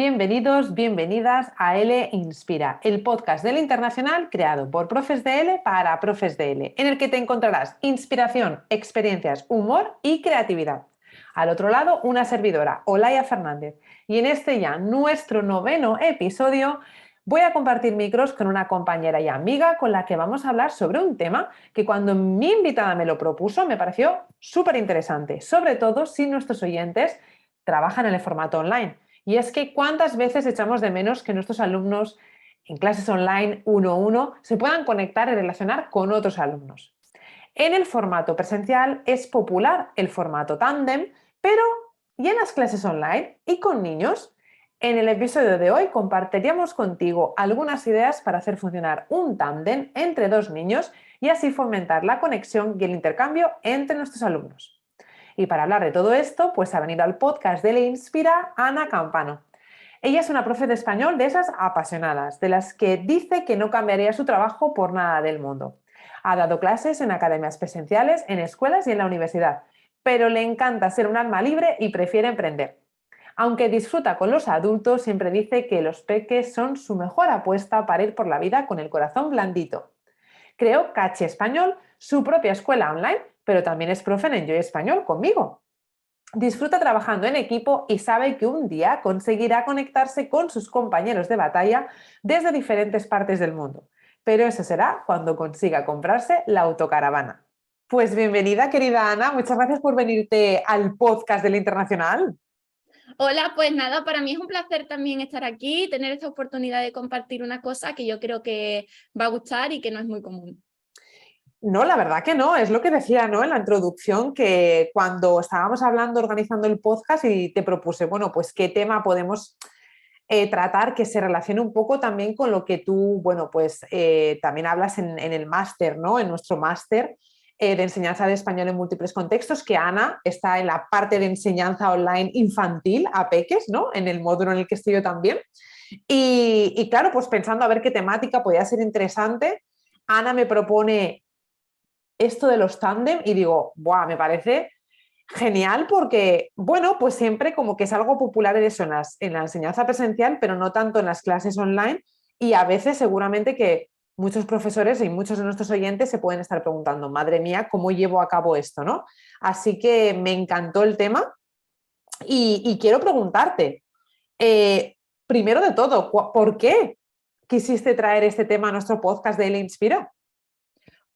Bienvenidos, bienvenidas a L Inspira, el podcast del Internacional creado por Profes de L para Profes de L, en el que te encontrarás inspiración, experiencias, humor y creatividad. Al otro lado, una servidora, Olaya Fernández, y en este ya nuestro 9º episodio voy a compartir micros con una compañera y amiga con la que vamos a hablar sobre un tema que cuando mi invitada me lo propuso me pareció súper interesante, sobre todo si nuestros oyentes trabajan en el formato online. Y es que cuántas veces echamos de menos que nuestros alumnos en clases online 1-1 se puedan conectar y relacionar con otros alumnos. En el formato presencial es popular el formato tándem, pero ¿y en las clases online y con niños? En el episodio de hoy compartiríamos contigo algunas ideas para hacer funcionar un tándem entre dos niños y así fomentar la conexión y el intercambio entre nuestros alumnos. Y para hablar de todo esto, pues ha venido al podcast de Le Inspira Ana Campano. Ella es una profe de español de esas apasionadas, de las que dice que no cambiaría su trabajo por nada del mundo. Ha dado clases en academias presenciales, en escuelas y en la universidad, pero le encanta ser un alma libre y prefiere emprender. Aunque disfruta con los adultos, siempre dice que los peques son su mejor apuesta para ir por la vida con el corazón blandito. Creó Cachi Español, su propia escuela online, pero también es profe en Enjoy Español conmigo. Disfruta trabajando en equipo y sabe que un día conseguirá conectarse con sus compañeros de batalla desde diferentes partes del mundo. Pero eso será cuando consiga comprarse la autocaravana. Pues bienvenida, querida Ana. Muchas gracias por venirte al podcast del Internacional. Hola, pues nada, para mí es un placer también estar aquí, tener esta oportunidad de compartir una cosa que yo creo que va a gustar y que no es muy común. No, la verdad que no, es lo que decía, ¿no? En la introducción, que cuando estábamos hablando, organizando el podcast y te propuse, bueno, pues qué tema podemos tratar que se relacione un poco también con lo que tú, bueno, pues también hablas en el máster, ¿no? En nuestro máster de enseñanza de español en múltiples contextos, que Ana está en la parte de enseñanza online infantil a peques, ¿no? En el módulo en el que estoy yo también. Y claro, pues pensando a ver qué temática podía ser interesante, Ana me propone esto de los tándem y digo, ¡buah! Me parece genial porque, bueno, pues siempre como que es algo popular en eso, en la enseñanza presencial, pero no tanto en las clases online y a veces seguramente que muchos profesores y muchos de nuestros oyentes se pueden estar preguntando, madre mía, ¿cómo llevo a cabo esto, no? Así que me encantó el tema y quiero preguntarte, eh, primero de todo, ¿por qué quisiste traer este tema a nuestro podcast de Le Inspira?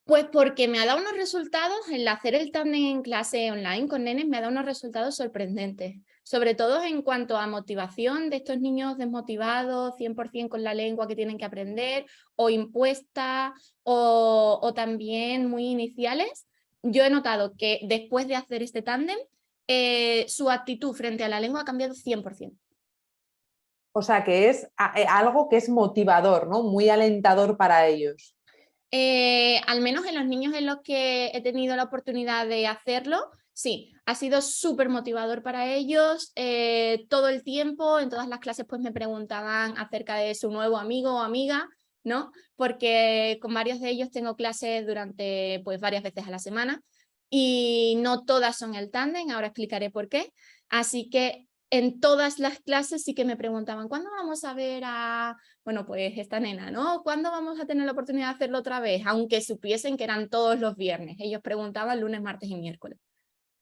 Pues porque me ha dado unos resultados, el hacer el tándem en clase online con nenes me ha dado unos resultados sorprendentes, sobre todo en cuanto a motivación de estos niños desmotivados, 100% con la lengua que tienen que aprender, o impuesta, o también muy iniciales. Yo he notado que después de hacer este tándem, su actitud frente a la lengua ha cambiado 100%. O sea, que es algo que es motivador, ¿no? Muy alentador para ellos. Al menos en los niños en los que he tenido la oportunidad de hacerlo, sí, ha sido súper motivador para ellos. Todo el tiempo, en todas las clases, pues me preguntaban acerca de su nuevo amigo o amiga, ¿no? Porque con varios de ellos tengo clases durante pues varias veces a la semana y no todas son el tándem, ahora explicaré por qué. Así que en todas las clases sí que me preguntaban, ¿cuándo vamos a ver a bueno, pues esta nena, ¿no? ¿Cuándo vamos a tener la oportunidad de hacerlo otra vez? Aunque supiesen que eran todos los viernes. Ellos preguntaban lunes, martes y miércoles.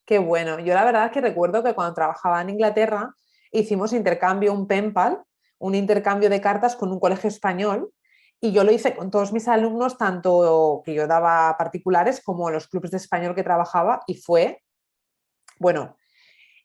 Qué bueno. Yo la verdad es que recuerdo que cuando trabajaba en Inglaterra hicimos intercambio, un pen pal, un intercambio de cartas con un colegio español y yo lo hice con todos mis alumnos, tanto que yo daba particulares como los clubes de español que trabajaba y fue, bueno,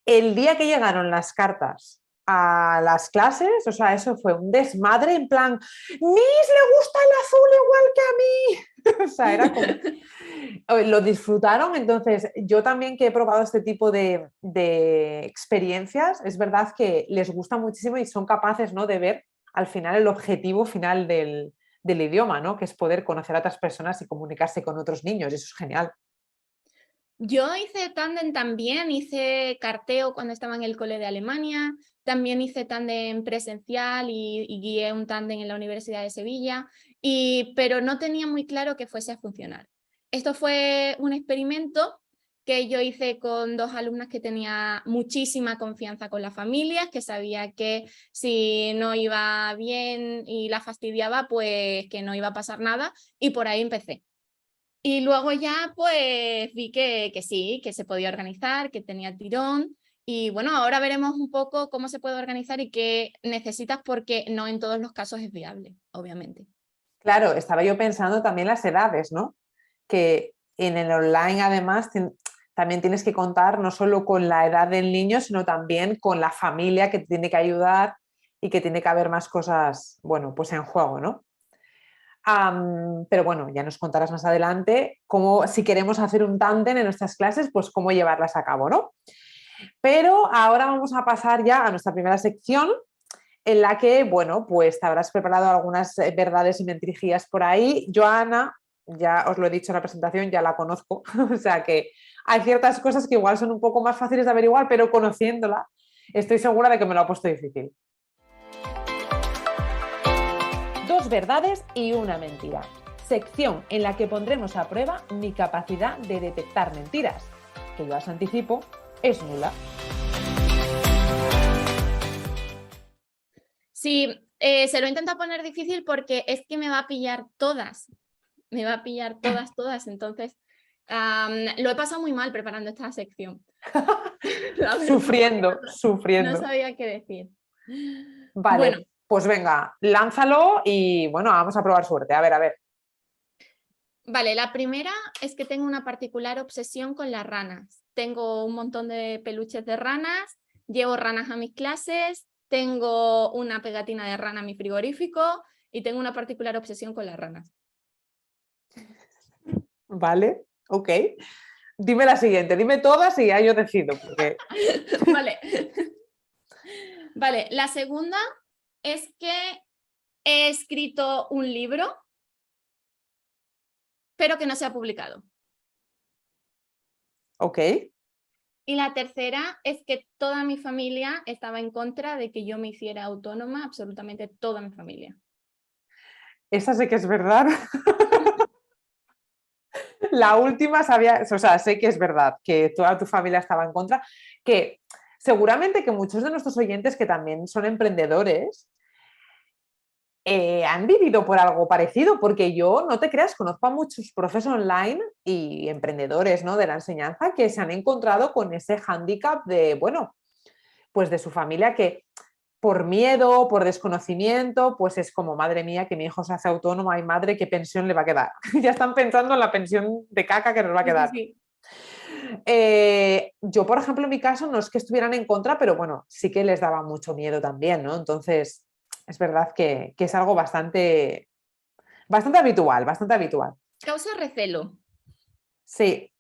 el día que llegaron las cartas a las clases, o sea, eso fue un desmadre en plan, Miss, le gusta el azul igual que a mí. O sea, era como, lo disfrutaron, entonces yo también que he probado este tipo de experiencias, es verdad que les gusta muchísimo y son capaces, ¿no?, de ver al final el objetivo final del idioma, ¿no?, que es poder conocer a otras personas y comunicarse con otros niños, y eso es genial. Yo hice tándem también, hice carteo cuando estaba en el cole de Alemania, también hice tándem presencial y guié un tándem en la Universidad de Sevilla, pero no tenía muy claro que fuese a funcionar. Esto fue un experimento que yo hice con 2 alumnas que tenía muchísima confianza con las familias, que sabía que si no iba bien y la fastidiaba, pues que no iba a pasar nada, y por ahí empecé. Y luego ya pues vi que sí, que se podía organizar, que tenía tirón. Y bueno, ahora veremos un poco cómo se puede organizar y qué necesitas, porque no en todos los casos es viable, obviamente. Claro, estaba yo pensando también las edades, ¿no? Que en el online además también tienes que contar no solo con la edad del niño, sino también con la familia que te tiene que ayudar y que tiene que haber más cosas, bueno, pues en juego, ¿no? Pero bueno, ya nos contarás más adelante cómo, si queremos hacer un tándem en nuestras clases, pues cómo llevarlas a cabo, ¿no? Pero ahora vamos a pasar ya a nuestra primera sección, en la que, bueno, pues te habrás preparado algunas verdades y mentirijillas por ahí. Joana, ya os lo he dicho en la presentación, ya la conozco, o sea que hay ciertas cosas que igual son un poco más fáciles de averiguar, pero conociéndola estoy segura de que me lo ha puesto difícil. 2 verdades y una mentira. Sección en la que pondremos a prueba mi capacidad de detectar mentiras, que yo os anticipo, es nula. Sí, se lo intento poner difícil porque es que me va a pillar todas. Me va a pillar todas. Entonces, lo he pasado muy mal preparando esta sección. Sufriendo. No sabía qué decir. Vale, Bueno, pues venga, lánzalo y bueno, vamos a probar suerte. A ver. vale, la primera es que tengo una particular obsesión con las ranas. Tengo un montón de peluches de ranas, llevo ranas a mis clases, tengo una pegatina de rana en mi frigorífico y tengo una particular obsesión con las ranas. Vale, ok. Dime la siguiente, dime todas y ya yo decido. Porque... Vale. Vale, la segunda es que he escrito un libro, pero que no se ha publicado. Ok. Y la tercera es que toda mi familia estaba en contra de que yo me hiciera autónoma, absolutamente toda mi familia. Esa sé que es verdad. La última sabía, o sea, sé que es verdad, que toda tu familia estaba en contra, que seguramente que muchos de nuestros oyentes que también son emprendedores han vivido por algo parecido, porque yo, no te creas, conozco a muchos profes online y emprendedores, ¿no?, de la enseñanza que se han encontrado con ese hándicap de, bueno, pues de su familia que por miedo, por desconocimiento, pues es como, madre mía, que mi hijo se hace autónomo, ay madre, ¿qué pensión le va a quedar? Ya están pensando en la pensión de caca que nos va a quedar. Sí. Yo, por ejemplo, en mi caso, no es que estuvieran en contra, pero bueno, sí que les daba mucho miedo también, ¿no? Entonces, es verdad que es algo bastante habitual, bastante habitual. Causa recelo. Sí,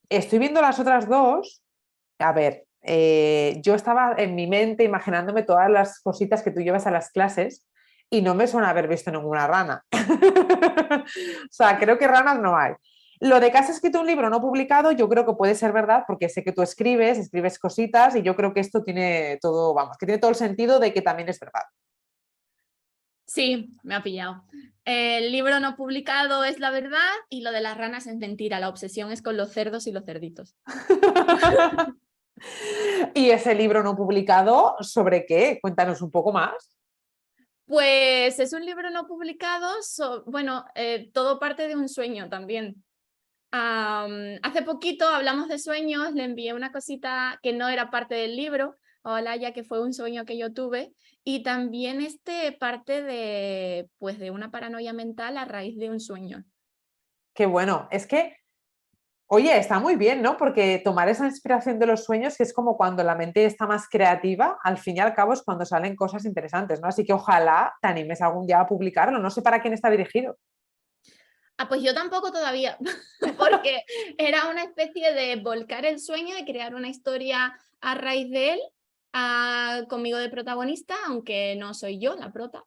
estoy viendo las otras dos. A ver, yo estaba en mi mente imaginándome todas las cositas que tú llevas a las clases y no me suena haber visto ninguna rana. O sea, creo que ranas no hay. Lo de que has escrito un libro no publicado, yo creo que puede ser verdad porque sé que tú escribes cositas y yo creo que esto tiene todo, vamos, que tiene todo el sentido de que también es verdad. Sí, me ha pillado. El libro no publicado es la verdad y lo de las ranas es mentira. La obsesión es con los cerdos y los cerditos. ¿Y ese libro no publicado sobre qué? Cuéntanos un poco más. Pues es un libro no publicado, bueno, todo parte de un sueño también. Hace poquito hablamos de sueños, le envié una cosita que no era parte del libro, hola, ya que fue un sueño que yo tuve, y también parte de, pues, de una paranoia mental a raíz de un sueño. Qué bueno, es que, oye, está muy bien, ¿no? Porque tomar esa inspiración de los sueños, que es como cuando la mente está más creativa, al fin y al cabo es cuando salen cosas interesantes, ¿no? Así que ojalá te animes algún día a publicarlo, no sé para quién está dirigido. Pues yo tampoco todavía, porque era una especie de volcar el sueño, de crear una historia a raíz de él, conmigo de protagonista, aunque no soy yo la prota.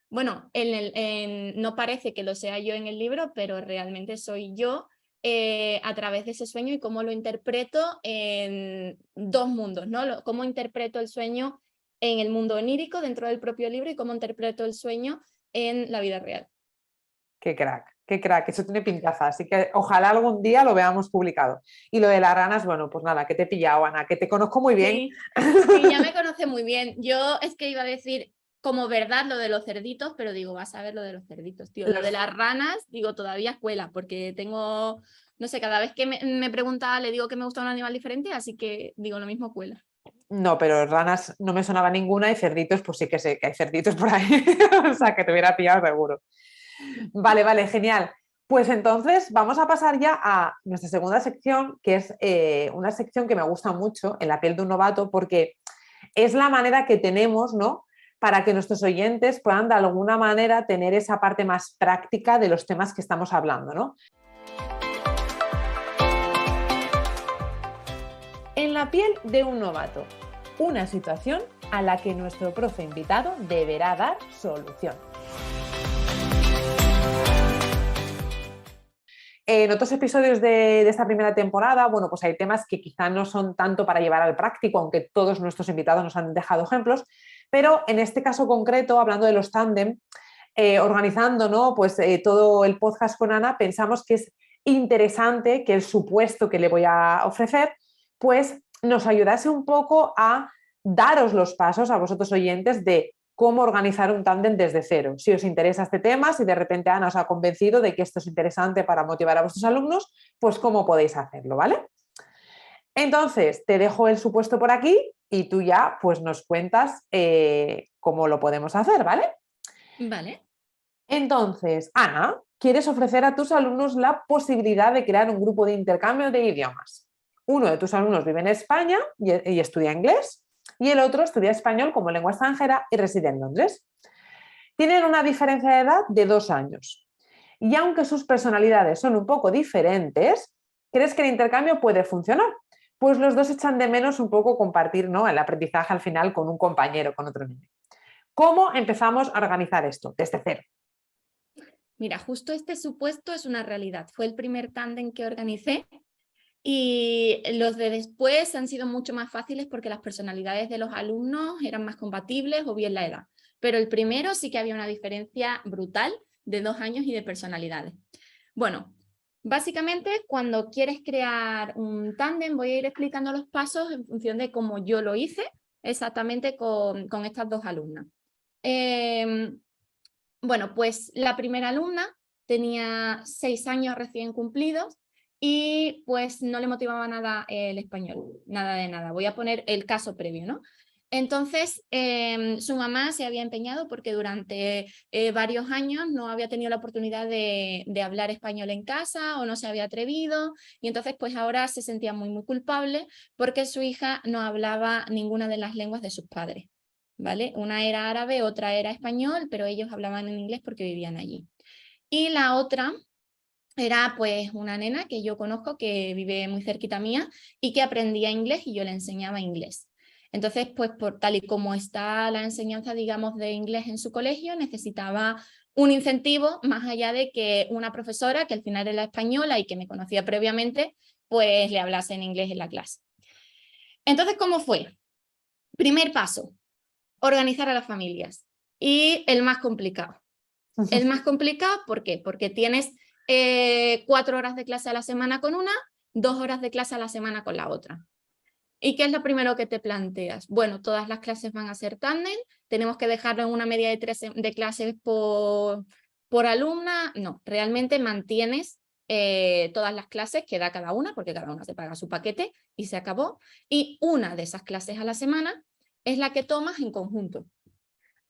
Bueno, no parece que lo sea yo en el libro, pero realmente soy yo a través de ese sueño y cómo lo interpreto en 2 mundos, ¿no? Cómo interpreto el sueño en el mundo onírico dentro del propio libro y cómo interpreto el sueño en la vida real. Qué crack. Qué crack, eso tiene pintaza, así que ojalá algún día lo veamos publicado. Y lo de las ranas, bueno, pues nada, que te he pillado, Ana, que te conozco muy bien. Sí, sí, ya me conoce muy bien. Yo es que iba a decir como verdad lo de los cerditos, pero digo, vas a ver lo de los cerditos, tío. Lo de las ranas, digo, todavía escuela, porque tengo, no sé, cada vez que me pregunta, le digo que me gusta un animal diferente, así que digo, lo mismo cuela. No, pero ranas no me sonaba ninguna y cerditos, pues sí que sé que hay cerditos por ahí, o sea, que te hubiera pillado seguro. Vale, vale, genial. Pues entonces vamos a pasar ya a nuestra segunda sección, que es una sección que me gusta mucho, En la piel de un novato, porque es la manera que tenemos, ¿no? Para que nuestros oyentes puedan de alguna manera tener esa parte más práctica de los temas que estamos hablando, ¿no? En la piel de un novato, una situación a la que nuestro profe invitado deberá dar solución. En otros episodios de esta primera temporada, bueno, pues hay temas que quizá no son tanto para llevar al práctico, aunque todos nuestros invitados nos han dejado ejemplos, pero en este caso concreto, hablando de los tándem, organizando, ¿no? Pues, todo el podcast con Ana, pensamos que es interesante que el supuesto que le voy a ofrecer, pues nos ayudase un poco a daros los pasos a vosotros oyentes de cómo organizar un tándem desde cero. Si os interesa este tema, si de repente Ana os ha convencido de que esto es interesante para motivar a vuestros alumnos, pues cómo podéis hacerlo, ¿vale? Entonces, te dejo el supuesto por aquí y tú ya pues nos cuentas cómo lo podemos hacer, ¿vale? Vale. Entonces, Ana, quieres ofrecer a tus alumnos la posibilidad de crear un grupo de intercambio de idiomas. Uno de tus alumnos vive en España y estudia inglés, y el otro estudia español como lengua extranjera y reside en Londres. Tienen una diferencia de edad de 2 años. Y aunque sus personalidades son un poco diferentes, ¿crees que el intercambio puede funcionar? Pues los dos echan de menos un poco compartir, ¿no?, el aprendizaje al final con un compañero, con otro niño. ¿Cómo empezamos a organizar esto? Desde cero. Mira, justo este supuesto es una realidad. Fue el primer tándem que organicé y los de después han sido mucho más fáciles porque las personalidades de los alumnos eran más compatibles o bien la edad. Pero el primero sí que había una diferencia brutal de 2 años y de personalidades. Bueno, básicamente cuando quieres crear un tándem voy a ir explicando los pasos en función de cómo yo lo hice exactamente con estas dos alumnas. Bueno, pues la primera alumna tenía 6 años recién cumplidos y pues no le motivaba nada el español, nada de nada. Voy a poner el caso previo, ¿no? Entonces, su mamá se había empeñado porque durante varios años no había tenido la oportunidad de hablar español en casa o no se había atrevido y entonces pues ahora se sentía muy, muy culpable porque su hija no hablaba ninguna de las lenguas de sus padres. ¿Vale? Una era árabe, otra era español, pero ellos hablaban en inglés porque vivían allí. Y la otra era pues una nena que yo conozco que vive muy cerquita mía y que aprendía inglés y yo le enseñaba inglés. Entonces, pues por tal y como está la enseñanza, digamos, de inglés en su colegio, necesitaba un incentivo más allá de que una profesora, que al final era española y que me conocía previamente, pues le hablase en inglés en la clase. Entonces, ¿cómo fue? Primer paso, organizar a las familias. Y el más complicado. El más complicado, ¿por qué? Porque tienes 4 horas de clase a la semana con una, 2 horas de clase a la semana con la otra. ¿Y qué es lo primero que te planteas? Bueno, todas las clases van a ser tándem, tenemos que dejarlo en una media de 3 de clases por alumna. No, realmente mantienes todas las clases que da cada una, porque cada una se paga su paquete y se acabó. Y una de esas clases a la semana es la que tomas en conjunto.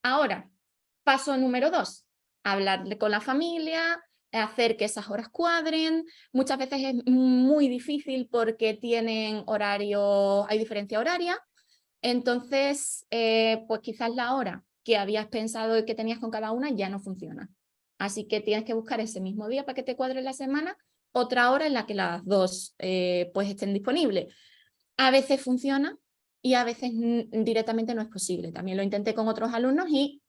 Ahora, paso número 2, hablar con la familia, hacer que esas horas cuadren. Muchas veces es muy difícil porque tienen horario, hay diferencia horaria. Entonces, pues quizás la hora que habías pensado que tenías con cada una ya no funciona. Así que tienes que buscar ese mismo día para que te cuadre la semana, otra hora en la que las dos pues estén disponibles. A veces funciona y a veces directamente no es posible. También lo intenté con otros alumnos y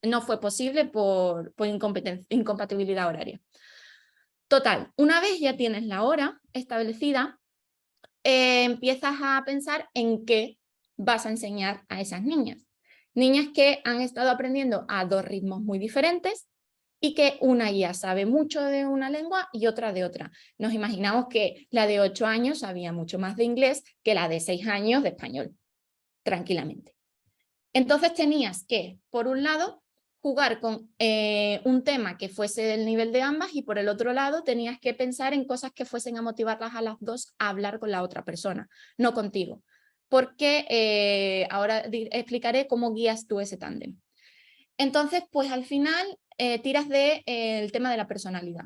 no fue posible por incompatibilidad horaria. Total, una vez ya tienes la hora establecida, empiezas a pensar en qué vas a enseñar a esas niñas. Niñas que han estado aprendiendo a 2 ritmos muy diferentes, y que una ya sabe mucho de una lengua y otra de otra. Nos imaginamos que la de 8 años sabía mucho más de inglés que la de 6 años de español, tranquilamente. Entonces tenías que, por un lado, jugar con un tema que fuese del nivel de ambas y por el otro lado tenías que pensar en cosas que fuesen a motivarlas a las dos a hablar con la otra persona, no contigo. Porque ahora explicaré cómo guías tú ese tándem. Entonces, pues al final tiras del tema de la personalidad.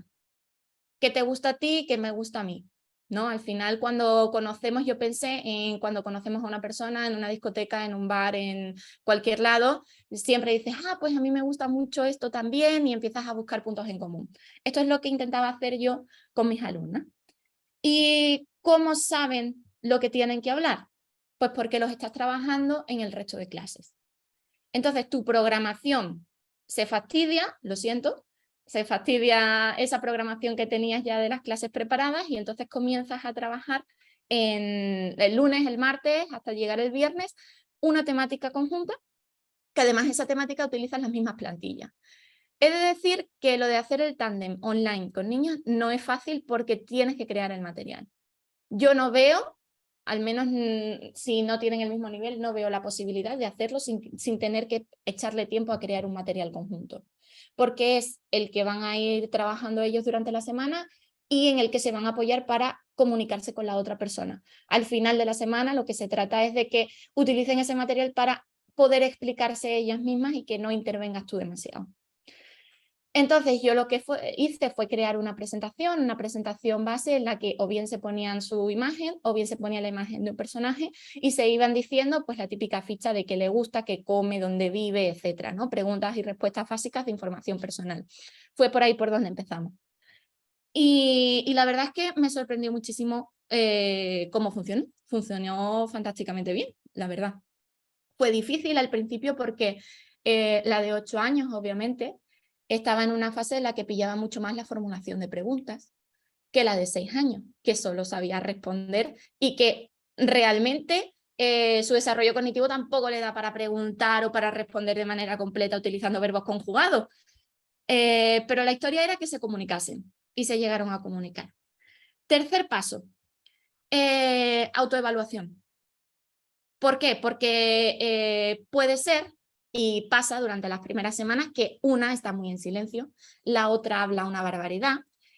¿Qué te gusta a ti? ¿Qué me gusta a mí? ¿No? Al final, cuando conocemos, yo pensé en cuando conocemos a una persona en una discoteca, en un bar, en cualquier lado, siempre dices, pues a mí me gusta mucho esto también y empiezas a buscar puntos en común. Esto es lo que intentaba hacer yo con mis alumnas. ¿Y cómo saben lo que tienen que hablar? Pues porque los estás trabajando en el resto de clases. Entonces, tu programación se fastidia, lo siento, se fastidia esa programación que tenías ya de las clases preparadas y entonces comienzas a trabajar en el lunes, el martes, hasta llegar el viernes, una temática conjunta, que además esa temática utilizas las mismas plantillas. He de decir que lo de hacer el tándem online con niños no es fácil porque tienes que crear el material. Yo no veo, al menos si no tienen el mismo nivel, no veo la posibilidad de hacerlo sin tener que echarle tiempo a crear un material conjunto. Porque es el que van a ir trabajando ellos durante la semana y en el que se van a apoyar para comunicarse con la otra persona. Al final de la semana lo que se trata es de que utilicen ese material para poder explicarse ellas mismas y que no intervengas tú demasiado. Entonces yo lo que hice fue crear una presentación base en la que o bien se ponían su imagen o bien se ponía la imagen de un personaje y se iban diciendo pues la típica ficha de qué le gusta, qué come, dónde vive, etcétera, ¿no? Preguntas y respuestas básicas de información personal. Fue por ahí por donde empezamos. Y la verdad es que me sorprendió muchísimo cómo funcionó. Funcionó fantásticamente bien, la verdad. Fue difícil al principio porque la de 8 años, obviamente, estaba en una fase en la que pillaba mucho más la formulación de preguntas que la de 6 años, que solo sabía responder y que realmente su desarrollo cognitivo tampoco le da para preguntar o para responder de manera completa utilizando verbos conjugados. Pero la historia era que se comunicasen y se llegaron a comunicar. Tercer paso, autoevaluación. ¿Por qué? Porque puede ser, y pasa durante las primeras semanas, que una está muy en silencio, la otra habla una barbaridad,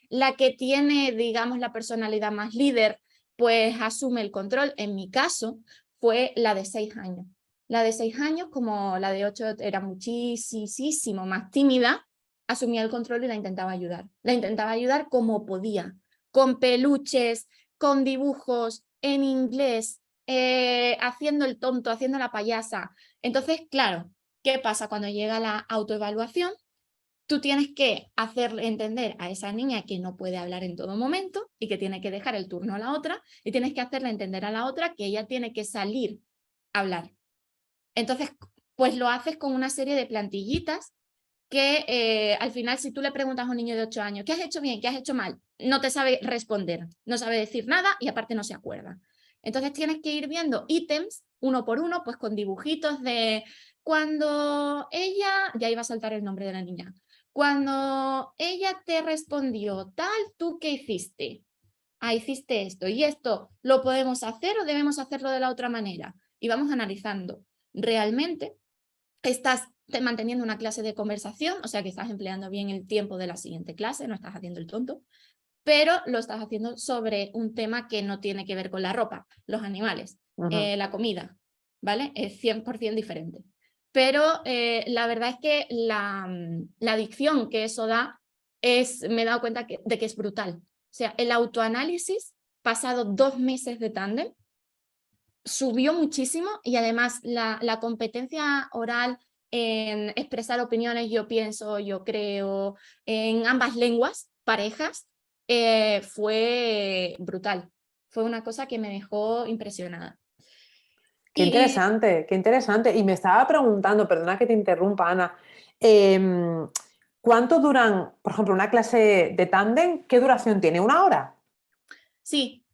la que tiene, digamos, la personalidad más líder, pues asume el control. En mi caso fue la de 6 años. La de 6 años, como la de 8 era muchísimo más tímida, asumía el control y la intentaba ayudar. La intentaba ayudar como podía, con peluches, con dibujos, en inglés, haciendo el tonto, haciendo la payasa. Entonces, claro, ¿qué pasa cuando llega la autoevaluación? Tú tienes que hacerle entender a esa niña que no puede hablar en todo momento y que tiene que dejar el turno a la otra y tienes que hacerle entender a la otra que ella tiene que salir a hablar. Entonces, pues lo haces con una serie de plantillitas que al final si tú le preguntas a un niño de 8 años, ¿qué has hecho bien? ¿Qué has hecho mal? No te sabe responder, no sabe decir nada y aparte no se acuerda. Entonces tienes que ir viendo ítems uno por uno, pues con dibujitos de cuando ella, ya iba a saltar el nombre de la niña, cuando ella te respondió tal, ¿tú qué hiciste? Hiciste esto y esto, ¿lo podemos hacer o debemos hacerlo de la otra manera? Y vamos analizando. Realmente estás manteniendo una clase de conversación, o sea que estás empleando bien el tiempo de la siguiente clase, no estás haciendo el tonto, pero lo estás haciendo sobre un tema que no tiene que ver con la ropa, los animales, la comida, ¿vale? Es 100% diferente. Pero la verdad es que la adicción que eso da me he dado cuenta de que es brutal. O sea, el autoanálisis, pasado 2 meses de tándem, subió muchísimo y además la competencia oral en expresar opiniones, yo pienso, yo creo, en ambas lenguas, parejas, fue brutal. Fue una cosa que me dejó impresionada. Qué interesante, qué interesante. Y me estaba preguntando, perdona que te interrumpa, Ana, ¿cuánto duran, por ejemplo, una clase de tándem? ¿Qué duración tiene? ¿1 hora? Sí,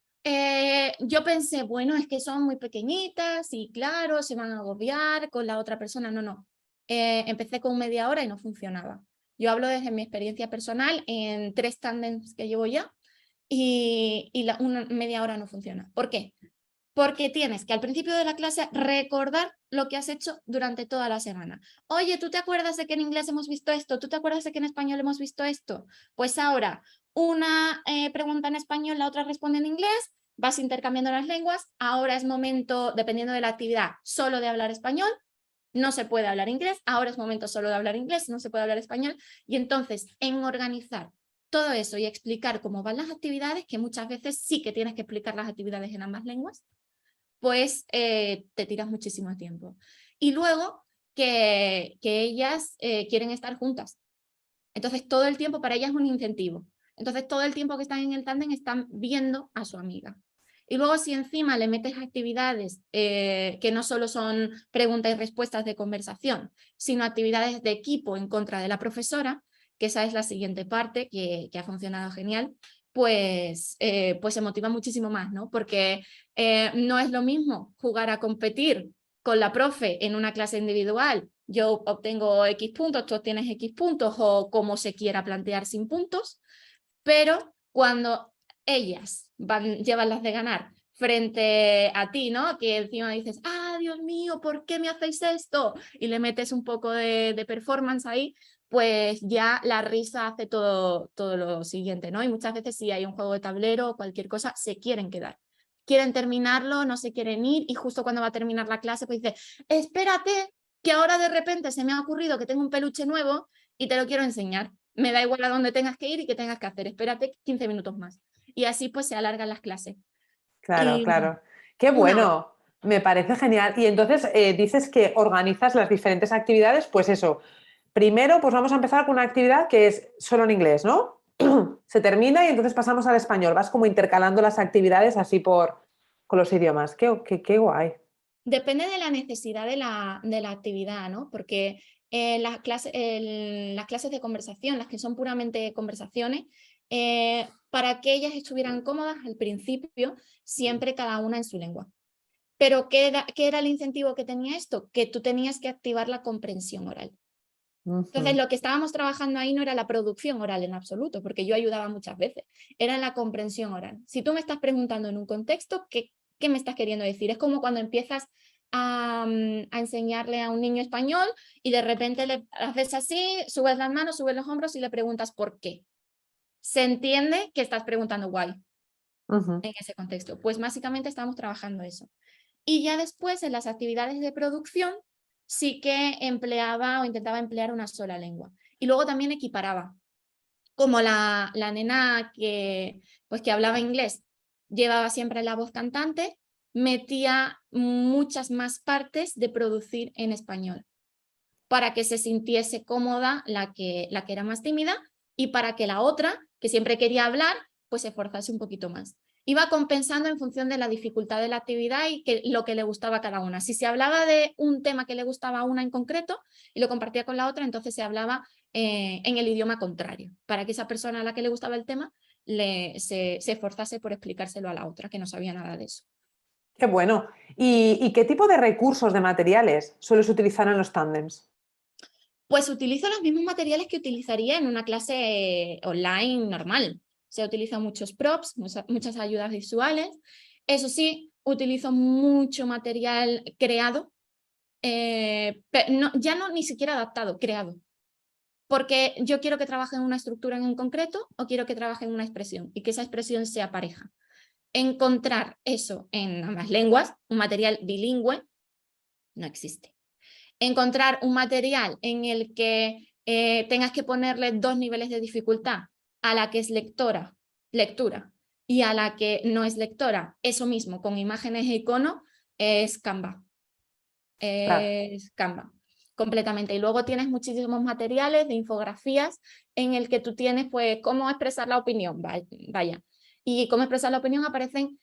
yo pensé, bueno, es que son muy pequeñitas y claro, se van a agobiar con la otra persona. No. Empecé con media hora y no funcionaba. Yo hablo desde mi experiencia personal en 3 tándems que llevo ya y una media hora no funciona. ¿Por qué? Porque tienes que al principio de la clase recordar lo que has hecho durante toda la semana. Oye, ¿tú te acuerdas de que en inglés hemos visto esto? ¿Tú te acuerdas de que en español hemos visto esto? Pues ahora, una pregunta en español, la otra responde en inglés, vas intercambiando las lenguas, ahora es momento, dependiendo de la actividad, solo de hablar español, no se puede hablar inglés, ahora es momento solo de hablar inglés, no se puede hablar español, y entonces en organizar todo eso y explicar cómo van las actividades, que muchas veces sí que tienes que explicar las actividades en ambas lenguas, pues te tiras muchísimo tiempo. Y luego que ellas quieren estar juntas. Entonces todo el tiempo para ellas es un incentivo. Entonces todo el tiempo que están en el tándem están viendo a su amiga. Y luego si encima le metes actividades que no solo son preguntas y respuestas de conversación, sino actividades de equipo en contra de la profesora, que esa es la siguiente parte que ha funcionado genial, pues se motiva muchísimo más, ¿no? Porque no es lo mismo jugar a competir con la profe en una clase individual. Yo obtengo X puntos, tú obtienes X puntos o como se quiera plantear sin puntos, pero cuando ellas llevan las de ganar frente a ti, ¿no? Que encima dices, ah, Dios mío, ¿por qué me hacéis esto? Y le metes un poco de performance ahí, pues ya la risa hace todo lo siguiente, ¿no? Y muchas veces si hay un juego de tablero o cualquier cosa, se quieren quedar. Quieren terminarlo, no se quieren ir y justo cuando va a terminar la clase, pues dice, espérate, que ahora de repente se me ha ocurrido que tengo un peluche nuevo y te lo quiero enseñar. Me da igual a dónde tengas que ir y qué tengas que hacer. Espérate 15 minutos más. Y así pues se alargan las clases. Claro, Y claro. Qué una hora. bueno, me parece genial. Y entonces dices que organizas las diferentes actividades, pues eso. Primero, pues vamos a empezar con una actividad que es solo en inglés, ¿no? Se termina y entonces pasamos al español. Vas como intercalando las actividades así con los idiomas. Qué guay. Depende de la necesidad de la actividad, ¿no? Porque las clases de conversación, las que son puramente conversaciones, para que ellas estuvieran cómodas al principio, siempre cada una en su lengua. Pero ¿qué era el incentivo que tenía esto? Que tú tenías que activar la comprensión oral. Entonces, lo que estábamos trabajando ahí no era la producción oral en absoluto, porque yo ayudaba muchas veces, era la comprensión oral. Si tú me estás preguntando en un contexto, ¿qué me estás queriendo decir? Es como cuando empiezas a enseñarle a un niño español y de repente le haces así, subes las manos, subes los hombros y le preguntas ¿por qué? Se entiende que estás preguntando why en ese contexto. Pues básicamente estamos trabajando eso. Y ya después en las actividades de producción sí que empleaba o intentaba emplear una sola lengua. Y luego también equiparaba. Como la nena pues que hablaba inglés llevaba siempre la voz cantante, metía muchas más partes de producir en español para que se sintiese cómoda la que era más tímida y para que la otra, que siempre quería hablar, pues se esforzase un poquito más. Iba compensando en función de la dificultad de la actividad y lo que le gustaba a cada una. Si se hablaba de un tema que le gustaba a una en concreto y lo compartía con la otra, entonces se hablaba en el idioma contrario, para que esa persona a la que le gustaba el tema se esforzase por explicárselo a la otra, que no sabía nada de eso. Qué bueno. ¿Y qué tipo de recursos, de materiales sueles utilizar en los tándems? Pues utilizo los mismos materiales que utilizaría en una clase online normal. Se utilizan muchos props, muchas ayudas visuales. Eso sí, utilizo mucho material creado, ya no ni siquiera adaptado, creado. Porque yo quiero que trabaje en una estructura en concreto o quiero que trabaje en una expresión y que esa expresión sea pareja. Encontrar eso en ambas lenguas, un material bilingüe, no existe. Encontrar un material en el que tengas que ponerle 2 niveles de dificultad, a la que es lectura, y a la que no es lectora, eso mismo, con imágenes e iconos, es Canva. Claro. Es Canva, completamente. Y luego tienes muchísimos materiales de infografías en el que tú tienes, pues, cómo expresar la opinión, vaya. Y cómo expresar la opinión aparecen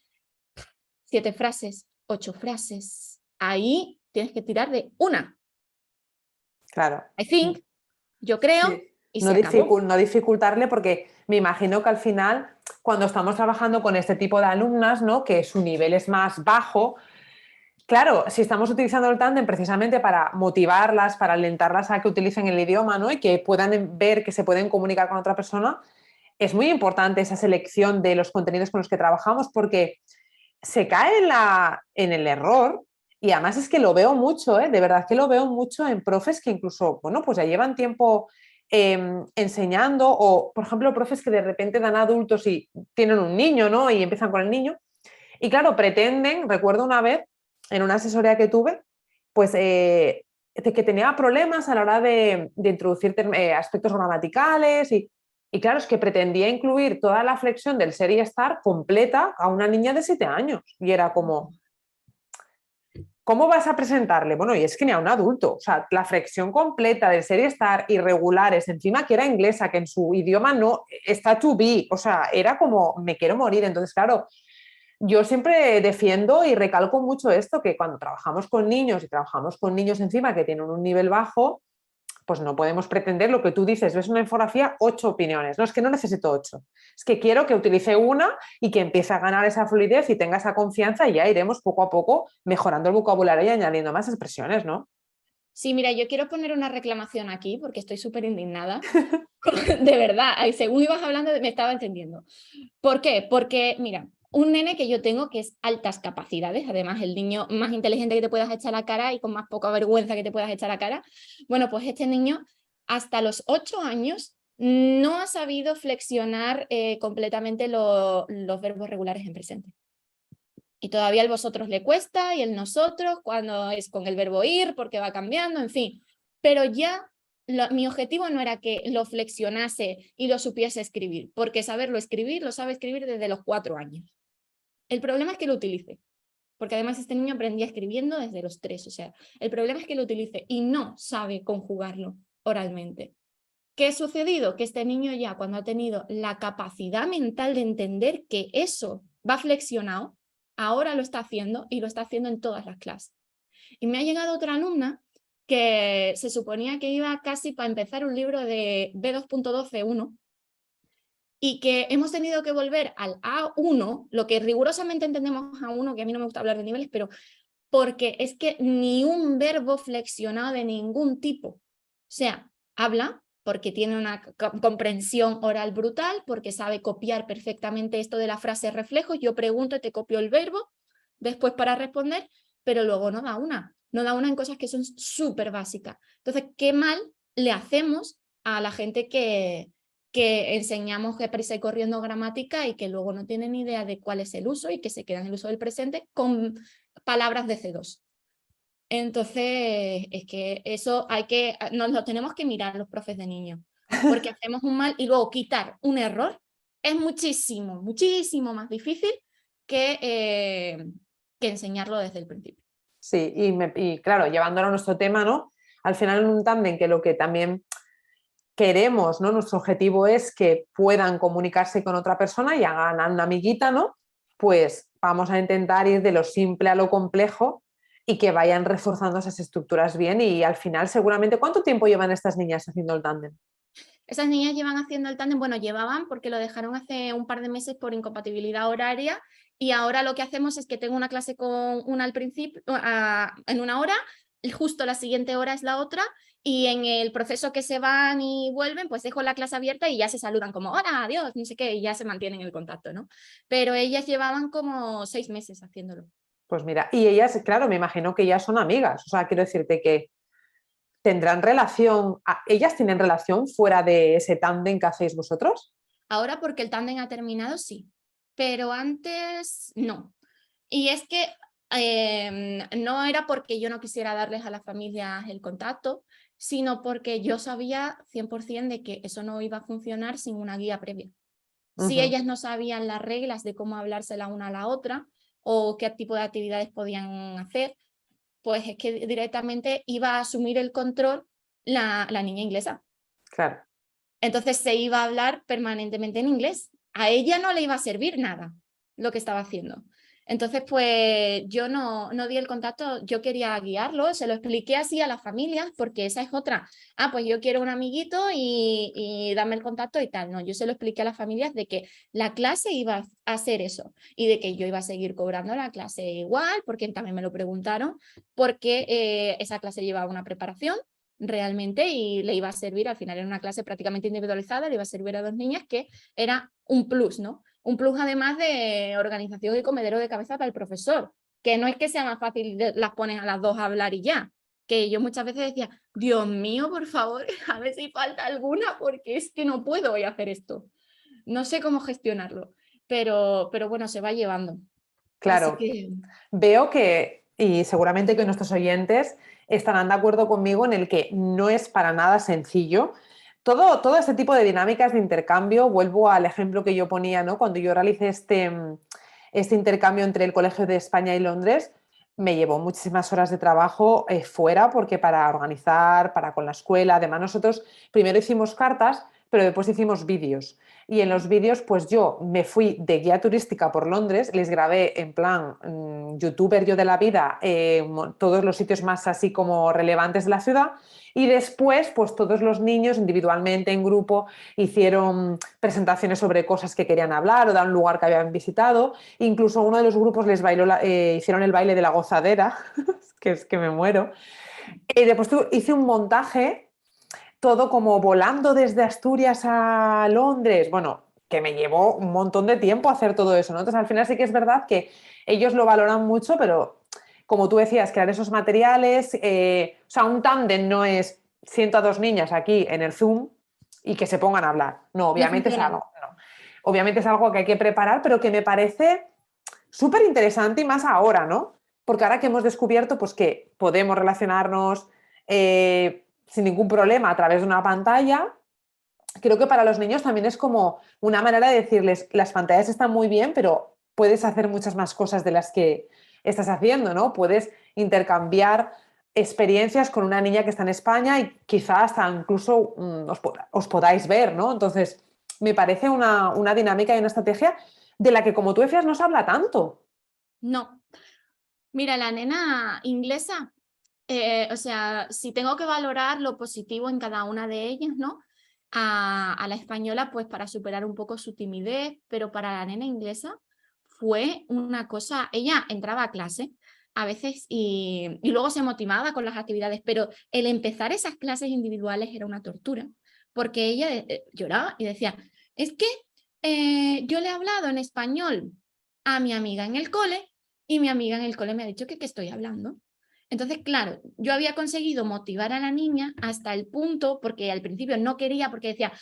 7 frases, 8 frases. Ahí tienes que tirar de una. Claro. I think, yo creo, Sí. y No, se acabó. no dificultarle porque me imagino que al final, cuando estamos trabajando con este tipo de alumnas, ¿no? Que su nivel es más bajo, Claro, si estamos utilizando el tándem precisamente para motivarlas, para alentarlas a que utilicen el idioma, ¿no? Y que puedan ver que se pueden comunicar con otra persona, es muy importante esa selección de los contenidos con los que trabajamos porque se cae en el error y además es que lo veo mucho, ¿eh? De verdad que lo veo mucho en profes que incluso, bueno, pues ya llevan tiempo enseñando o, por ejemplo, profes que de repente dan a adultos y tienen un niño, ¿no? Y empiezan con el niño. Y claro, pretenden, recuerdo una vez, en una asesoría que tuve, pues que tenía problemas a la hora de introducir aspectos gramaticales y claro, es que pretendía incluir toda la flexión del ser y estar completa a una niña de 7 años. Y era como, ¿cómo vas a presentarle? Bueno, y es que ni a un adulto, o sea, la flexión completa del ser y estar irregulares, encima que era inglesa, que en su idioma no está to be, o sea, era como, me quiero morir. Entonces, claro, yo siempre defiendo y recalco mucho esto, que cuando trabajamos con niños y trabajamos con niños encima que tienen un nivel bajo, pues no podemos pretender lo que tú dices, ves una infografía, 8 opiniones. No, es que no necesito 8. Es que quiero que utilice una y que empiece a ganar esa fluidez y tenga esa confianza y ya iremos poco a poco mejorando el vocabulario y añadiendo más expresiones, ¿no? Sí, mira, yo quiero poner una reclamación aquí porque estoy súper indignada. De verdad, según ibas hablando me estaba entendiendo. ¿Por qué? Porque, mira, un nene que yo tengo que es altas capacidades, además el niño más inteligente que te puedas echar a la cara y con más poca vergüenza que te puedas echar a la cara, bueno, pues este niño hasta los 8 años no ha sabido flexionar completamente los verbos regulares en presente. Y todavía el vosotros le cuesta y el nosotros cuando es con el verbo ir porque va cambiando, en fin. Pero ya mi objetivo no era que lo flexionase y lo supiese escribir, porque saberlo escribir lo sabe escribir desde los 4 años. El problema es que lo utilice, porque además este niño aprendía escribiendo desde los 3, o sea, el problema es que lo utilice y no sabe conjugarlo oralmente. ¿Qué ha sucedido? Que este niño ya cuando ha tenido la capacidad mental de entender que eso va flexionado, ahora lo está haciendo y lo está haciendo en todas las clases. Y me ha llegado otra alumna que se suponía que iba casi para empezar un libro de B2.12.1 y que hemos tenido que volver al A1, lo que rigurosamente entendemos A1, que a mí no me gusta hablar de niveles, pero porque es que ni un verbo flexionado de ningún tipo. O sea, habla porque tiene una comprensión oral brutal, porque sabe copiar perfectamente esto de la frase reflejo. Yo pregunto y te copio el verbo después para responder, pero luego no da una en cosas que son súper básicas. Entonces, qué mal le hacemos a la gente que enseñamos que prisa y corriendo gramática y que luego no tienen ni idea de cuál es el uso y que se queda en el uso del presente con palabras de C2. Entonces, es que eso nos lo tenemos que mirar los profes de niños, porque hacemos un mal y luego quitar un error es muchísimo, muchísimo más difícil que enseñarlo desde el principio. Sí, y claro, llevándolo a nuestro tema, ¿no? Al final en un tándem que lo que también queremos, ¿no? Nuestro objetivo es que puedan comunicarse con otra persona y hagan una amiguita, ¿no? Pues vamos a intentar ir de lo simple a lo complejo y que vayan reforzando esas estructuras bien y al final seguramente, ¿cuánto tiempo llevan estas niñas haciendo el tándem? Esas niñas llevan haciendo el tándem, bueno, llevaban porque lo dejaron hace un par de meses por incompatibilidad horaria y ahora lo que hacemos es que tengo una clase con una al principio, en una hora, y justo la siguiente hora es la otra y en el proceso que se van y vuelven, pues dejo la clase abierta y ya se saludan como, hola, adiós, no sé qué, y ya se mantienen el contacto, ¿no? Pero ellas llevaban como 6 meses haciéndolo. Pues mira, y ellas, claro, me imagino que ellas son amigas, o sea, quiero decirte que tendrán relación, ellas tienen relación fuera de ese tándem que hacéis vosotros. Ahora porque el tándem ha terminado, sí, pero antes no. Y es que no era porque yo no quisiera darles a las familias el contacto, sino porque yo sabía 100% de que eso no iba a funcionar sin una guía previa. Si ellas no sabían las reglas de cómo hablarse la una a la otra o qué tipo de actividades podían hacer, pues es que directamente iba a asumir el control la niña inglesa. Claro. Entonces se iba a hablar permanentemente en inglés. A ella no le iba a servir nada lo que estaba haciendo. Entonces, pues yo no di el contacto, yo quería guiarlo, se lo expliqué así a las familias, porque esa es otra. Pues yo quiero un amiguito y dame el contacto y tal. No, yo se lo expliqué a las familias de que la clase iba a hacer eso y de que yo iba a seguir cobrando la clase igual, porque también me lo preguntaron, porque esa clase llevaba una preparación realmente y le iba a servir, al final era una clase prácticamente individualizada, le iba a servir a 2 niñas, que era un plus, ¿no? Un plus además de organización y comedero de cabeza para el profesor, que no es que sea más fácil, las pones a las 2 a hablar y ya, que yo muchas veces decía, Dios mío, por favor, a ver si falta alguna, porque es que no puedo hoy hacer esto. No sé cómo gestionarlo, pero bueno, se va llevando. Así Claro, que... veo que, y seguramente que nuestros oyentes estarán de acuerdo conmigo en el que no es para nada sencillo. Todo este tipo de dinámicas de intercambio, vuelvo al ejemplo que yo ponía, ¿no? Cuando yo realicé este intercambio entre el Colegio de España y Londres, me llevó muchísimas horas de trabajo fuera, porque para organizar, para con la escuela, además nosotros primero hicimos cartas, pero después hicimos vídeos. Y en los vídeos, pues yo me fui de guía turística por Londres, les grabé en plan youtuber yo de la vida, todos los sitios más así como relevantes de la ciudad, y después, pues todos los niños individualmente, en grupo, hicieron presentaciones sobre cosas que querían hablar o de un lugar que habían visitado. Incluso uno de los grupos les bailó hicieron el baile de la gozadera, que es que me muero. Y después hice un montaje todo como volando desde Asturias a Londres, bueno, que me llevó un montón de tiempo hacer todo eso, ¿no? Entonces, al final sí que es verdad que ellos lo valoran mucho, pero como tú decías, crear esos materiales, o sea, un tándem no es siento a 2 niñas aquí en el Zoom y que se pongan a hablar. No, No obviamente es funciona. algo, no. Obviamente es algo que hay que preparar, pero que me parece súper interesante y más ahora, ¿no? Porque ahora que hemos descubierto pues, que podemos relacionarnos sin ningún problema a través de una pantalla, creo que para los niños también es como una manera de decirles, las pantallas están muy bien, pero puedes hacer muchas más cosas de las que estás haciendo, ¿no? Puedes intercambiar experiencias con una niña que está en España y quizás hasta incluso os podáis ver, ¿no? Entonces, me parece una dinámica y una estrategia de la que, como tú decías, no se habla tanto. No. Mira, la nena inglesa, o sea, si tengo que valorar lo positivo en cada una de ellas, ¿no? A la española, pues para superar un poco su timidez, pero para la nena inglesa fue una cosa, ella entraba a clase a veces y luego se motivaba con las actividades, pero el empezar esas clases individuales era una tortura, porque ella lloraba y decía, es que yo le he hablado en español a mi amiga en el cole y mi amiga en el cole me ha dicho que qué estoy hablando. Entonces, claro, yo había conseguido motivar a la niña hasta el punto, porque al principio no quería, porque decía,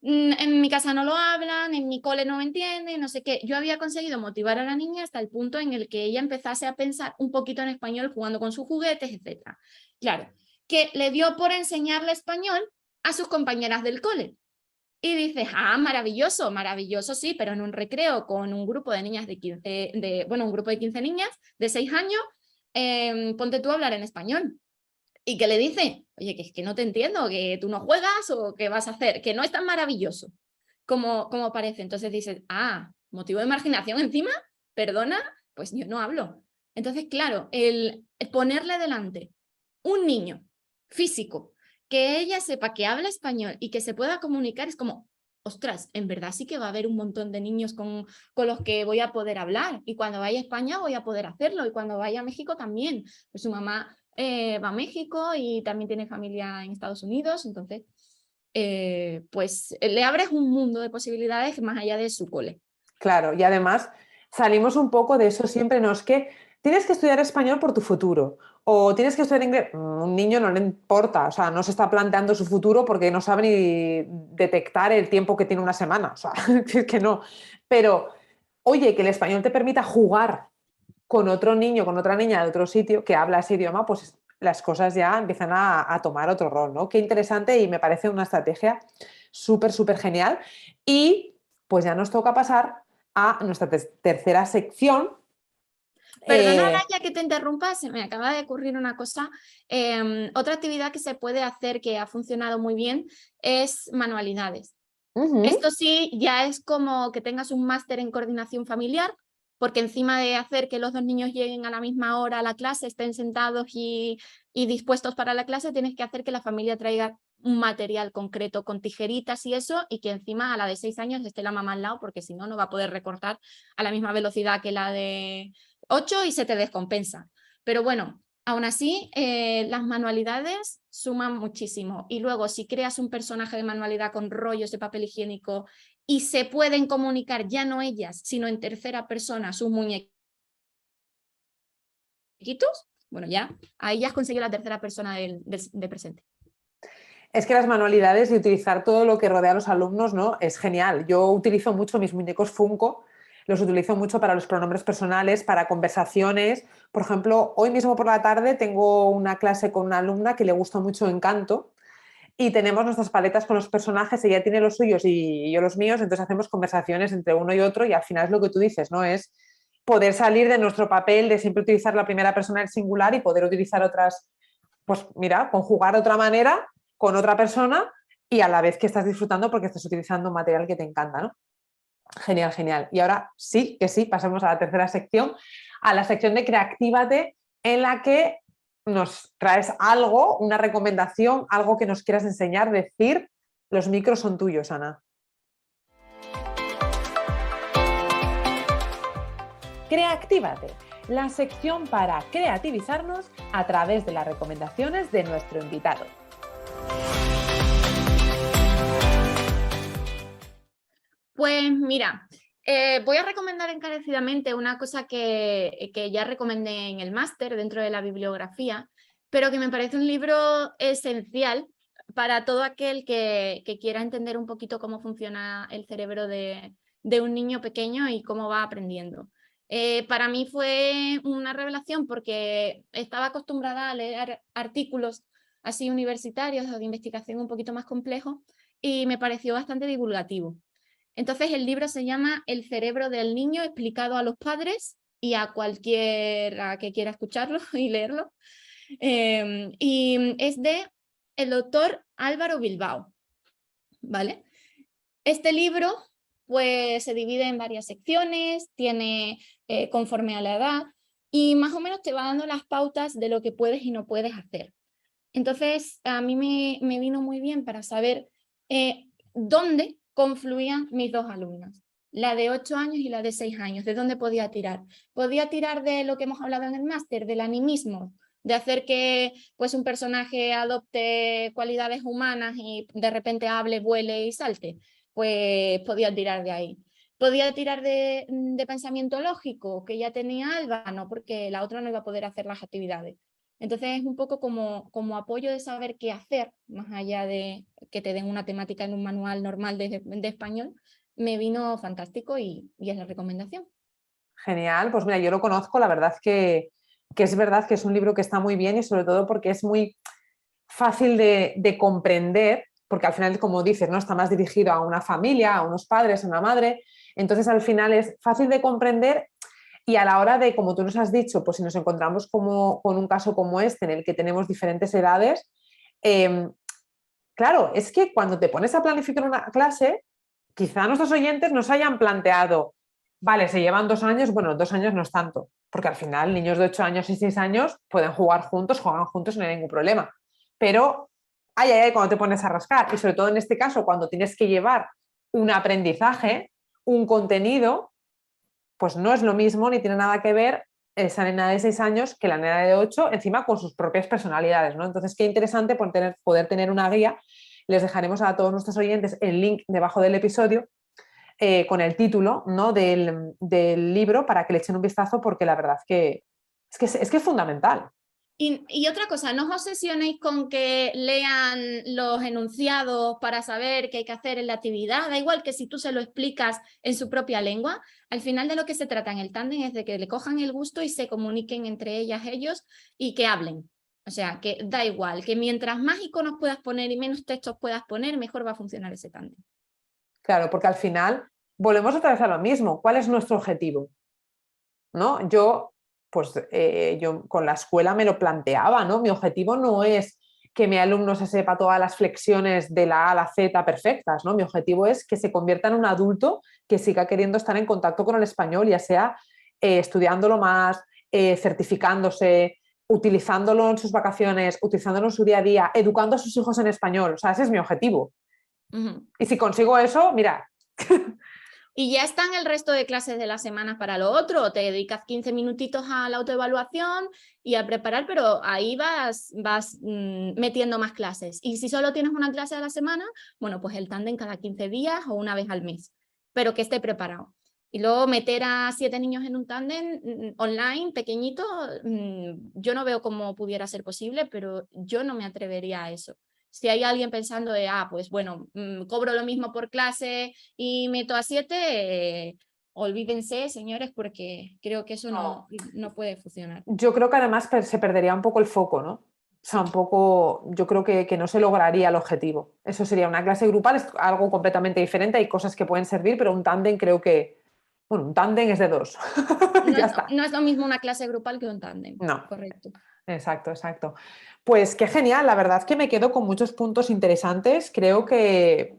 en mi casa no lo hablan, en mi cole no me entienden, no sé qué. Yo había conseguido motivar a la niña hasta el punto en el que ella empezase a pensar un poquito en español jugando con sus juguetes, etc. Claro, que le dio por enseñarle español a sus compañeras del cole. Y dices, maravilloso, maravilloso, sí, pero en un recreo con un grupo de niñas de 15, un grupo de 15 niñas de 6 años, ponte tú a hablar en español. ¿Y qué le dice? Oye, que es que no te entiendo, que tú no juegas o qué vas a hacer, que no es tan maravilloso como parece. Entonces dices, motivo de marginación encima, perdona, pues yo no hablo. Entonces, claro, el ponerle delante un niño físico, que ella sepa que habla español y que se pueda comunicar, es como, ostras, en verdad sí que va a haber un montón de niños con los que voy a poder hablar, y cuando vaya a España voy a poder hacerlo, y cuando vaya a México también. Pues su mamá va a México y también tiene familia en Estados Unidos, entonces pues le abres un mundo de posibilidades más allá de su cole. Claro, y además salimos un poco de eso siempre, no es que tienes que estudiar español por tu futuro o tienes que estudiar inglés. Un niño no le importa, o sea, no se está planteando su futuro porque no sabe ni detectar el tiempo que tiene una semana, o sea, es que no. Pero, oye, que el español te permita jugar con otro niño, con otra niña de otro sitio que habla ese idioma, pues las cosas ya empiezan a tomar otro rol, ¿no? Qué interesante y me parece una estrategia súper, súper genial. Y pues ya nos toca pasar a nuestra tercera sección. Perdona, Eh, Laia, que te interrumpa, se me acaba de ocurrir una cosa. Otra actividad que se puede hacer que ha funcionado muy bien es manualidades. ujú, Esto sí, ya es como que tengas un máster en coordinación familiar, porque encima de hacer que los dos niños lleguen a la misma hora a la clase, estén sentados y dispuestos para la clase, tienes que hacer que la familia traiga un material concreto con tijeritas y eso, y que encima a la de 6 años esté la mamá al lado, porque si no, no va a poder recortar a la misma velocidad que la de 8 y se te descompensa. Pero bueno, aún así, las manualidades suman muchísimo. Y luego, si creas un personaje de manualidad con rollos de papel higiénico y se pueden comunicar, ya no ellas, sino en tercera persona, sus muñequitos, bueno, ya, ahí ya has conseguido la tercera persona de presente. Es que las manualidades y utilizar todo lo que rodea a los alumnos, ¿no? Es genial. Yo utilizo mucho mis muñecos Funko, los utilizo mucho para los pronombres personales, para conversaciones. Por ejemplo, hoy mismo por la tarde tengo una clase con una alumna que le gusta mucho Encanto y tenemos nuestras paletas con los personajes, ella tiene los suyos y yo los míos, entonces hacemos conversaciones entre uno y otro y al final es lo que tú dices, ¿no? Es poder salir de nuestro papel de siempre utilizar la primera persona del singular y poder utilizar otras, pues mira, conjugar de otra manera con otra persona y a la vez que estás disfrutando porque estás utilizando un material que te encanta, ¿no? Genial, genial. Y ahora sí, que sí, pasamos a la tercera sección, a la sección de Creatívate, en la que nos traes algo, una recomendación, algo que nos quieras enseñar, decir. Los micros son tuyos, Ana. Creatívate, la sección para creativizarnos a través de las recomendaciones de nuestro invitado. Pues mira, voy a recomendar encarecidamente una cosa que ya recomendé en el máster dentro de la bibliografía, pero que me parece un libro esencial para todo aquel que quiera entender un poquito cómo funciona el cerebro de un niño pequeño y cómo va aprendiendo. Para mí fue una revelación porque estaba acostumbrada a leer artículos así universitarios o de investigación un poquito más complejos y me pareció bastante divulgativo. Entonces el libro se llama El cerebro del niño explicado a los padres y a cualquiera que quiera escucharlo y leerlo. Y es de el doctor Álvaro Bilbao, ¿vale? Este libro pues se divide en varias secciones, tiene conforme a la edad y más o menos te va dando las pautas de lo que puedes y no puedes hacer. Entonces a mí me vino muy bien para saber dónde confluían mis dos alumnas, la de 8 años y la de 6 años, de dónde podía tirar. Podía tirar de lo que hemos hablado en el máster, del animismo, de hacer que pues, un personaje adopte cualidades humanas y de repente hable, vuele y salte. Pues podía tirar de ahí. Podía tirar de pensamiento lógico, que ya tenía Alba, no, porque la otra no iba a poder hacer las actividades. Entonces es un poco como apoyo de saber qué hacer, más allá de que te den una temática en un manual normal de español, me vino fantástico y es la recomendación. Genial, pues mira, yo lo conozco, la verdad que es verdad que es un libro que está muy bien y sobre todo porque es muy fácil de comprender, porque al final, como dices, ¿no? Está más dirigido a una familia, a unos padres, a una madre, entonces al final es fácil de comprender. Y a la hora de, como tú nos has dicho, pues si nos encontramos con un caso como este en el que tenemos diferentes edades, claro, es que cuando te pones a planificar una clase, quizá nuestros oyentes nos hayan planteado, vale, se llevan 2 años, bueno, 2 años no es tanto, porque al final niños de 8 años y 6 años pueden jugar juntos, juegan juntos y no hay ningún problema. Pero, cuando te pones a rascar, y sobre todo en este caso, cuando tienes que llevar un aprendizaje, un contenido, pues no es lo mismo ni tiene nada que ver esa nena de 6 años que la nena de 8, encima con sus propias personalidades, ¿no? Entonces, qué interesante poder tener una guía. Les dejaremos a todos nuestros oyentes el link debajo del episodio con el título, ¿no? del libro para que le echen un vistazo porque la verdad es que es fundamental. Y otra cosa, no os obsesionéis con que lean los enunciados para saber qué hay que hacer en la actividad. Da igual que si tú se lo explicas en su propia lengua, al final de lo que se trata en el tándem es de que le cojan el gusto y se comuniquen entre ellas, ellos y que hablen. O sea, que da igual, que mientras más iconos puedas poner y menos textos puedas poner, mejor va a funcionar ese tándem. Claro, porque al final volvemos otra vez a lo mismo. ¿Cuál es nuestro objetivo? ¿No? Yo con la escuela me lo planteaba, ¿no? Mi objetivo no es que mi alumno se sepa todas las flexiones de la A a la Z perfectas, ¿no? Mi objetivo es que se convierta en un adulto que siga queriendo estar en contacto con el español, ya sea estudiándolo más, certificándose, utilizándolo en sus vacaciones, utilizándolo en su día a día, educando a sus hijos en español. O sea, ese es mi objetivo. Y si consigo eso, mira. Y ya están el resto de clases de la semana para lo otro, te dedicas 15 minutitos a la autoevaluación y a preparar, pero ahí vas metiendo más clases. Y si solo tienes una clase a la semana, bueno, pues el tándem cada 15 días o una vez al mes, pero que esté preparado. Y luego meter a 7 niños en un tándem online, pequeñito, yo no veo cómo pudiera ser posible, pero yo no me atrevería a eso. Si hay alguien pensando de, pues bueno, cobro lo mismo por clase y meto a 7, olvídense, señores, porque creo que eso no puede funcionar. Yo creo que además se perdería un poco el foco, ¿no? O sea, un poco, yo creo que no se lograría el objetivo. Eso sería una clase grupal, es algo completamente diferente, hay cosas que pueden servir, pero un tándem creo que, bueno, un tándem es de 2. Ya está. No es lo mismo una clase grupal que un tándem. No. Correcto. Exacto. Pues qué genial, la verdad que me quedo con muchos puntos interesantes. Creo que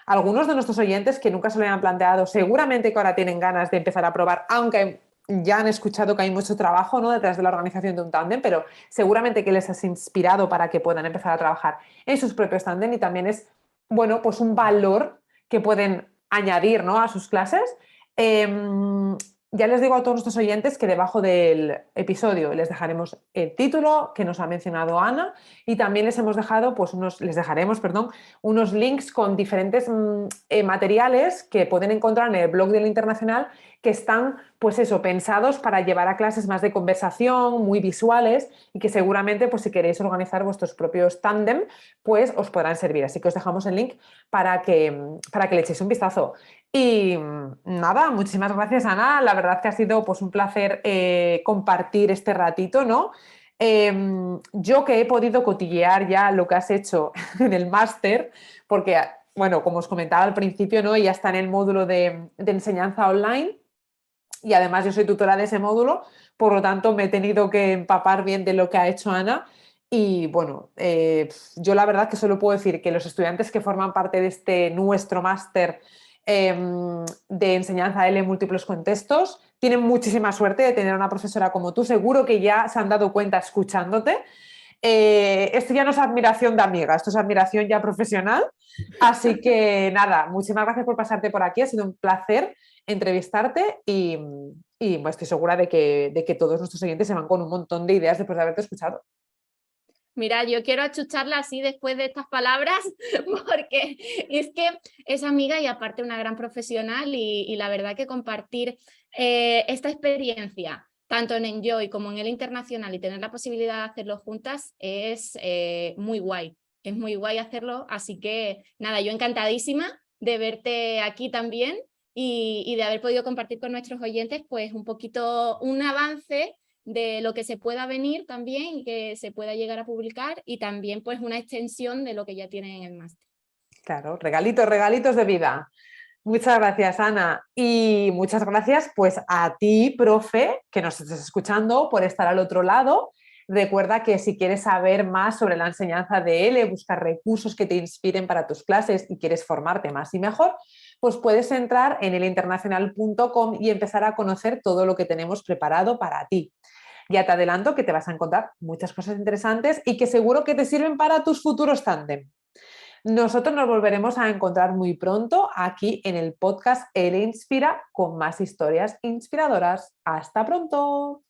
algunos de nuestros oyentes que nunca se lo habían planteado, seguramente que ahora tienen ganas de empezar a probar, aunque ya han escuchado que hay mucho trabajo, ¿no?, detrás de la organización de un tándem, pero seguramente que les has inspirado para que puedan empezar a trabajar en sus propios tándem y también es, bueno, pues un valor que pueden añadir, ¿no?, a sus clases. Ya les digo a todos nuestros oyentes que debajo del episodio les dejaremos el título que nos ha mencionado Ana y también les dejaremos unos links con diferentes materiales que pueden encontrar en el blog del Internacional que están, pues eso, pensados para llevar a clases más de conversación, muy visuales y que seguramente, pues si queréis organizar vuestros propios tándem, pues os podrán servir. Así que os dejamos el link para que le echéis un vistazo. Y nada, muchísimas gracias, Ana. La verdad que ha sido pues un placer compartir este ratito, ¿no? Yo que he podido cotillear ya lo que has hecho en el máster, porque, bueno, como os comentaba al principio, ¿no?, ya está en el módulo de enseñanza online y además yo soy tutora de ese módulo, por lo tanto me he tenido que empapar bien de lo que ha hecho Ana. Y bueno, yo la verdad que solo puedo decir que los estudiantes que forman parte de este nuestro máster de enseñanza L en múltiples contextos tienen muchísima suerte de tener una profesora como tú. Seguro que ya se han dado cuenta escuchándote. Esto ya no es admiración de amiga, esto es admiración ya profesional. Así que nada, muchísimas gracias por pasarte por aquí, ha sido un placer entrevistarte y estoy segura de que todos nuestros oyentes se van con un montón de ideas después de haberte escuchado. Mira, yo quiero achucharla así después de estas palabras, porque es que es amiga y aparte una gran profesional y la verdad que compartir esta experiencia, tanto en Enjoy como en el Internacional y tener la posibilidad de hacerlo juntas es muy guay. Es muy guay hacerlo, así que nada, yo encantadísima de verte aquí también y de haber podido compartir con nuestros oyentes pues un poquito un avance de lo que se pueda venir también y que se pueda llegar a publicar y también pues una extensión de lo que ya tienen en el máster. Claro, regalitos de vida. Muchas gracias, Ana. Y muchas gracias pues a ti, profe, que nos estás escuchando por estar al otro lado. Recuerda que si quieres saber más sobre la enseñanza de L, buscar recursos que te inspiren para tus clases y quieres formarte más y mejor, pues puedes entrar en elinternacional.com y empezar a conocer todo lo que tenemos preparado para ti. Ya te adelanto que te vas a encontrar muchas cosas interesantes y que seguro que te sirven para tus futuros tándem. Nosotros nos volveremos a encontrar muy pronto aquí en el podcast L Inspira con más historias inspiradoras. ¡Hasta pronto!